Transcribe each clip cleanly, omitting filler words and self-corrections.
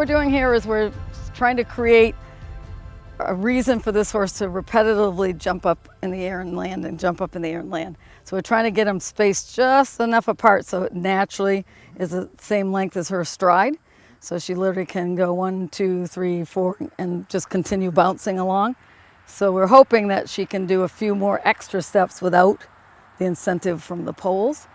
we're doing here is we're trying to create a reason for this horse to repetitively jump up in the air and land and jump up in the air and land. So we're trying to get them spaced just enough apart so it naturally is the same length as her stride. So she literally can go 1, 2, 3, 4 and just continue bouncing along. So we're hoping that she can do a few more extra steps without the incentive from the poles.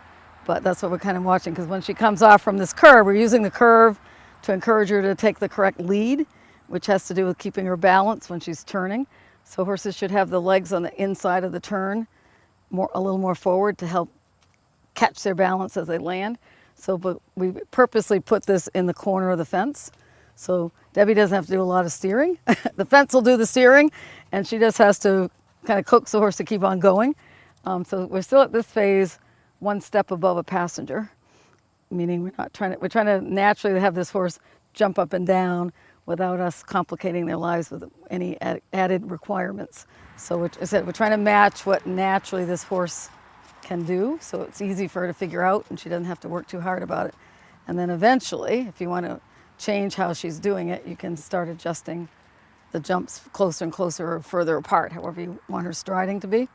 But that's what we're kind of watching, because when she comes off from this curve, we're using the curve to encourage her to take the correct lead, which has to do with keeping her balance when she's turning. So horses should have the legs on the inside of the turn, a little more forward to help catch their balance as they land. So but we purposely put this in the corner of the fence. So Debbie doesn't have to do a lot of steering. The fence will do the steering, and she just has to kind of coax the horse to keep on going. So we're still at this phase, one step above a passenger, meaning we're trying to naturally have this horse jump up and down without us complicating their lives with any added requirements. So we're trying to match what naturally this horse can do, so it's easy for her to figure out and she doesn't have to work too hard about it. And then eventually, if you want to change how she's doing it, you can start adjusting the jumps closer and closer or further apart, however you want her striding to be.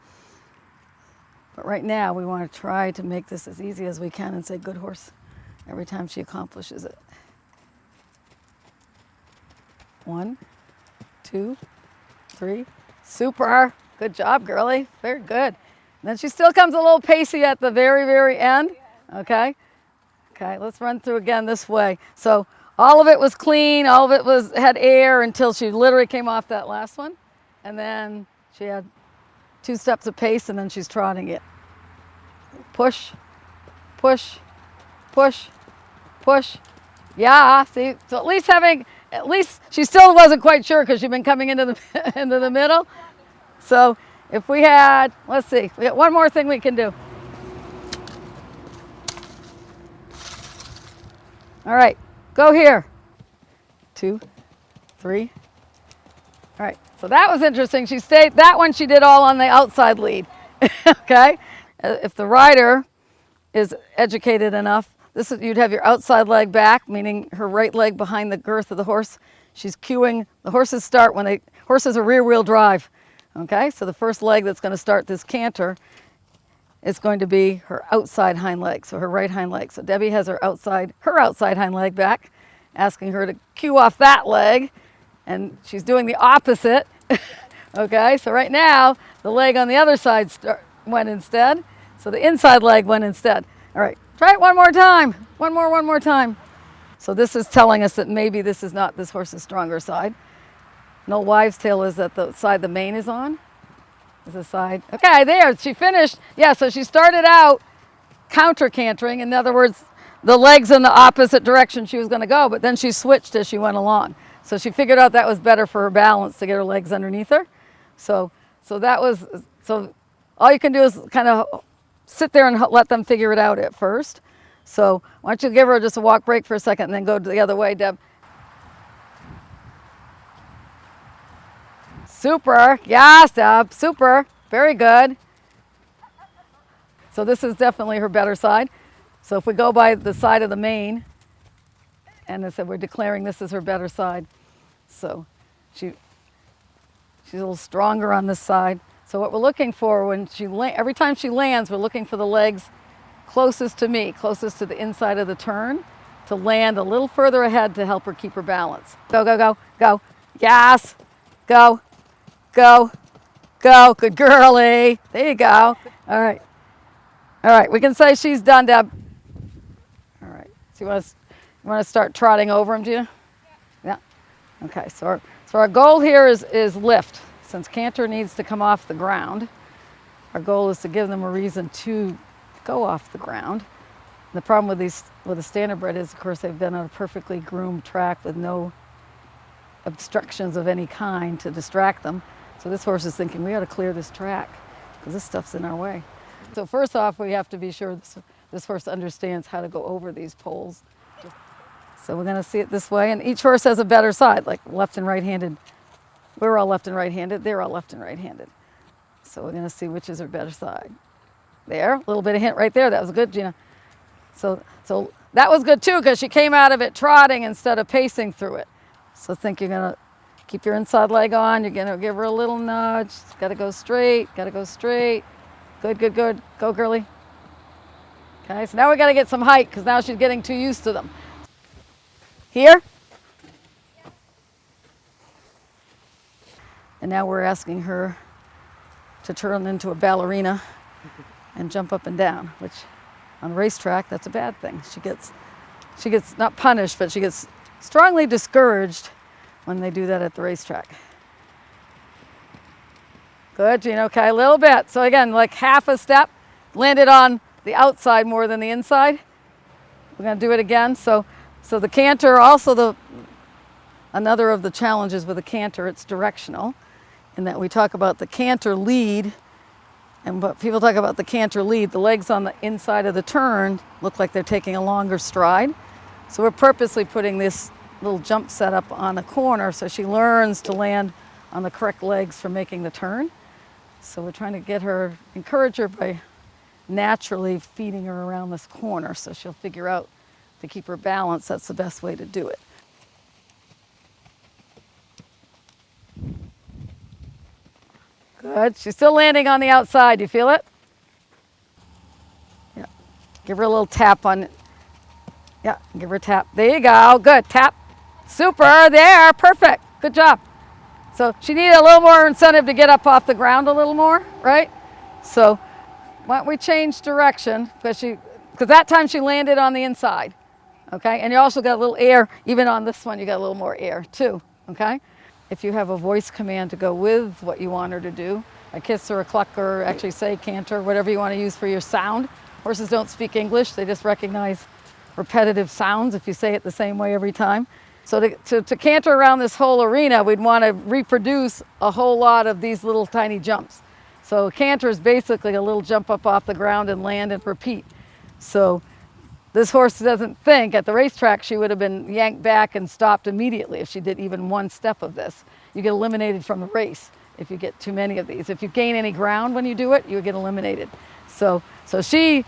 But right now, we want to try to make this as easy as we can and say, good horse, every time she accomplishes it. 1, 2, 3, super, good job, girlie, very good. And then she still comes a little pacey at the very, very end, okay? Okay, let's run through again this way. So all of it was clean, all of it had air until she literally came off that last one. And then she had 2 steps of pace and then she's trotting it. Push, push, push, push. Yeah, see, so at least she still wasn't quite sure because she'd been coming into the middle. So if we had, let's see, we got one more thing we can do. All right, go here. 2, 3. All right, so that was interesting. She stayed, that one she did all on the outside lead, okay? If the rider is educated enough, you'd have your outside leg back, meaning her right leg behind the girth of the horse. She's cueing, the horses start horses are rear wheel drive, okay? So the first leg that's going to start this canter is going to be her outside hind leg, so her right hind leg. So Debbie has her outside hind leg back, asking her to cue off that leg, and she's doing the opposite, okay? So right now, the leg on the other side went instead, so the inside leg went instead. All right, try it one more time. One more time. So this is telling us that maybe this is not this horse's stronger side. No wives' tale is that the side the mane is on. Is the side. Okay, there, she finished. Yeah, so she started out counter cantering. In other words, the legs in the opposite direction she was going to go, but then she switched as she went along. So she figured out that was better for her balance to get her legs underneath her. So all you can do is kind of sit there and let them figure it out at first. So why don't you give her just a walk break for a second and then go the other way, Deb. Super, yes, Deb, super, very good. So this is definitely her better side. So if we go by the side of the mane, and I said we're declaring this is her better side. So she's a little stronger on this side. So what we're looking for when every time she lands, we're looking for the legs closest to me, closest to the inside of the turn, to land a little further ahead to help her keep her balance. Go, go, go, go. Yes, go, go, go. Good girlie. There you go. All right. All right, we can say she's done, Deb. All right, so you want to start trotting over them, Gina? Yeah. Okay, so our goal here is lift. Since canter needs to come off the ground, our goal is to give them a reason to go off the ground. The problem with a standardbred is, of course, they've been on a perfectly groomed track with no obstructions of any kind to distract them. So this horse is thinking, we got to clear this track because this stuff's in our way. So first off, we have to be sure this horse understands how to go over these poles. So we're going to see it this way, and each horse has a better side, like left and right-handed. We're all left and right-handed. They're all left and right-handed. So we're going to see which is her better side. There, a little bit of hint right there. That was good, Gina. So that was good too because she came out of it trotting instead of pacing through it. So think you're gonna keep your inside leg on. You're gonna give her a little nudge. It's gotta go straight, gotta go straight. Good, good, good. Go, girly. Okay, so now we gotta get some height because now she's getting too used to them. Here? And now we're asking her to turn into a ballerina and jump up and down, which on a racetrack, that's a bad thing. She gets not punished, but she gets strongly discouraged when they do that at the racetrack. Good, Gina, okay, a little bit. So again, like half a step, landed on the outside more than the inside. We're gonna do it again. So the canter, also another of the challenges with the canter, it's directional, in that we talk about the canter lead, and what people talk about the canter lead, the legs on the inside of the turn look like they're taking a longer stride. So we're purposely putting this little jump setup on the corner so she learns to land on the correct legs for making the turn. So we're trying to get her, encourage her by naturally feeding her around this corner so she'll figure out to keep her balance. That's the best way to do it. Good. She's still landing on the outside. You feel it? Yeah. Give her a little tap on it. Yeah. Give her a tap. There you go. Good. Tap. Super. There. Perfect. Good job. So she needed a little more incentive to get up off the ground a little more, right? So why don't we change direction? Because that time she landed on the inside. Okay. And you also got a little air. Even on this one, you got a little more air too. Okay. If you have a voice command to go with what you want her to do, a kiss or a cluck, or actually say canter, whatever you want to use for your sound. Horses don't speak English, they just recognize repetitive sounds if you say it the same way every time. So to canter around this whole arena, we'd want to reproduce a whole lot of these little tiny jumps. So a canter is basically a little jump up off the ground and land and repeat. So this horse doesn't think, at the racetrack she would have been yanked back and stopped immediately if she did even one step of this. You get eliminated from the race if you get too many of these. If you gain any ground when you do it, you get eliminated. So she,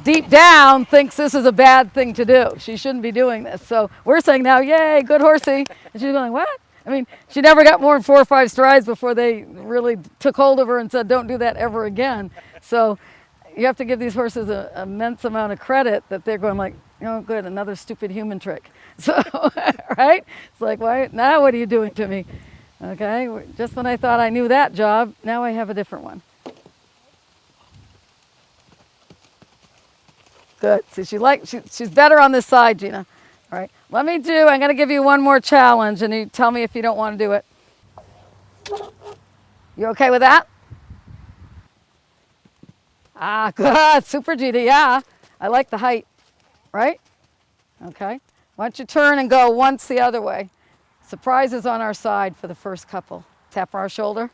deep down, thinks this is a bad thing to do. She shouldn't be doing this. So we're saying now, yay, good horsey. And she's going, what? I mean, she never got more than 4 or 5 strides before they really took hold of her and said, don't do that ever again. So you have to give these horses an immense amount of credit that they're going like, oh, good, another stupid human trick. So, right? It's like, why? Now what are you doing to me? Okay, just when I thought I knew that job, now I have a different one. Good. See, she's better on this side, Gina. All right, I'm going to give you one more challenge, and you tell me if you don't want to do it. You okay with that? Ah, good. Super, Gina. Yeah. I like the height. Right? Okay. Why don't you turn and go once the other way? Surprise is on our side for the first couple. Tap our shoulder.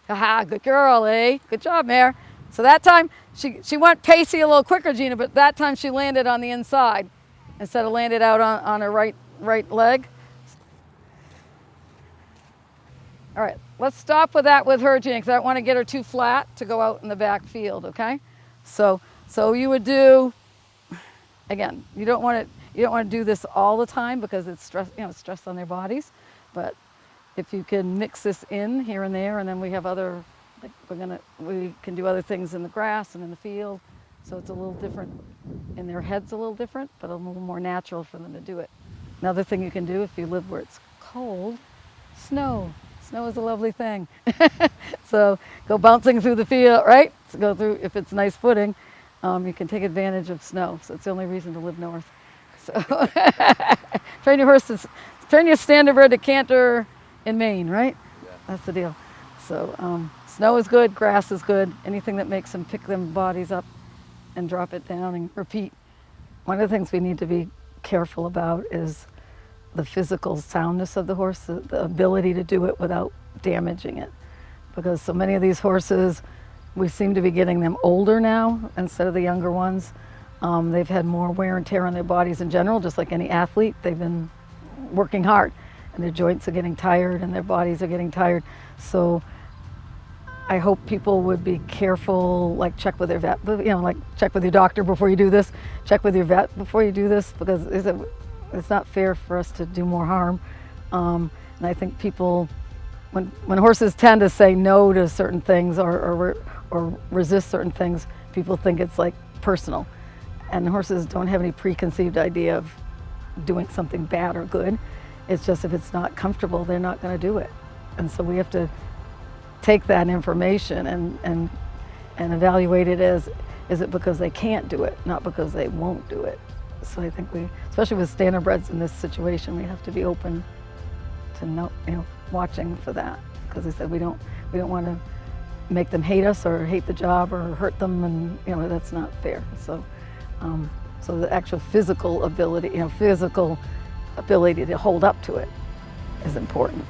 Haha, good girl, eh? Good job, Mare. So that time, she went pacey a little quicker, Gina, but that time she landed on the inside instead of landed out on her right leg. All right, let's stop with that with her, Gina, because I don't want to get her too flat to go out in the back field, okay? So you would do, again, you don't want to do this all the time because it's stress on their bodies, but if you can mix this in here and there, and then we have other, like we can do other things in the grass and in the field, so it's a little different, in their heads a little different, but a little more natural for them to do it. Another thing you can do if you live where it's cold, snow. Snow is a lovely thing. So go bouncing through the field, right? So go through, if it's nice footing, you can take advantage of snow. So it's the only reason to live north. So train your horses, train your standardbred to canter in Maine, right? Yeah. That's the deal. So snow is good, grass is good, anything that makes them pick them bodies up and drop it down and repeat. One of the things we need to be careful about is the physical soundness of the horse, the ability to do it without damaging it. Because so many of these horses, we seem to be getting them older now instead of the younger ones. They've had more wear and tear on their bodies in general, just like any athlete. They've been working hard and their joints are getting tired and their bodies are getting tired. So I hope people would be careful, like check with their vet, like check with your doctor before you do this, check with your vet before you do this, because it's not fair for us to do more harm. And I think people, when horses tend to say no to certain things or resist certain things, people think it's like personal. And horses don't have any preconceived idea of doing something bad or good. It's just if it's not comfortable, they're not going to do it. And so we have to take that information and evaluate it as, is it because they can't do it, not because they won't do it. So I think we, especially with Standardbreds in this situation, we have to be open to know, watching for that, because they said we don't want to make them hate us or hate the job or hurt them, and that's not fair. So, so the actual physical ability, physical ability to hold up to it is important.